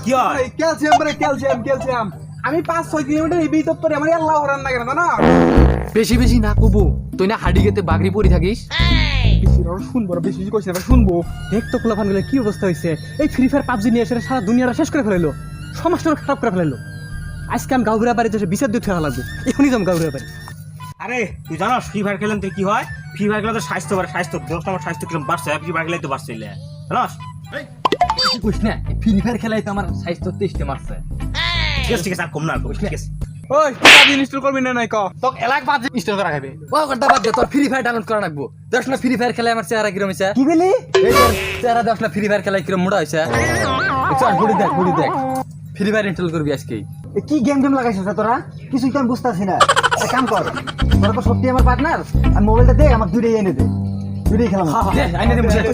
কি হয় ক্যালসিয়াম আমি 5-6 কিলোমিটার এই ভিতর তোরে আমার আল্লাহ হরান না কেন না বেশি বেশি না কবু তুই না হাডি গেতে বাগরি পরি থাকিস বেশি আর শুনবো না, বেশি কইছ না শুনবো। দেখ তো পোলাপান গুলো কি অবস্থা হইছে, এই ফ্রি ফায়ার পাবজি নিয়ে এসে সারা দুনিয়াটা শেষ করে ফেলাইলো, সমাজটা খারাপ করে ফেলাইলো। আজকে আমি গাউগুড়া বাড়িতে এসে বিচার দিয়ে থাকা লাগবে, এখনই যাম গাউগুড়া বাড়ি। আরে তুই জানো ফ্রি ফায়ার খেলেন তুই কি হয়? ফ্রি ফায়ার খেলে তো স্বাস্থ্য বাড়ে, স্বাস্থ্য দোষটা আমার স্বাস্থ্য কিরম বাড়ছে, ফ্রি ফায়ার খেলে তো বাড়ছে জানাস? কইস না ফ্রি ফায়ার খেলাই তো আমার স্বাস্থ্য টেস্টে মারছে। ঠিক আছে আর কম না আর কম, ঠিক আছে। ওই তুই পাবজি ইনস্টল করবি না নাই ক তো এলাক বাদ ইনস্টল করা খাবে ও ঘন্টা বাদ দে, তোর ফ্রি ফায়ার ডাউনলোড করা লাগবো। দেখ না ফ্রি ফায়ার খেলায় আমার চেহারা কিরম হইছে, কি বলি? এই তোর চেহারা দেখ না ফ্রি ফায়ার খেলায় কিরম মোটা হইছে। চল ঘুরি দেখ ফ্রি ফায়ার ইনস্টল করবি আজকে। কি গেম লাগাইছিস তোরা? কিছুই তো আমি বুঝতেছি না। একটা কাম কর, তোরা তো সত্যি আমার পার্টনার, আর মোবাইলটা দে, আমার দুইটাই এনে দে, দুইটাই খেলাম। দে আইনে দে মুছে দে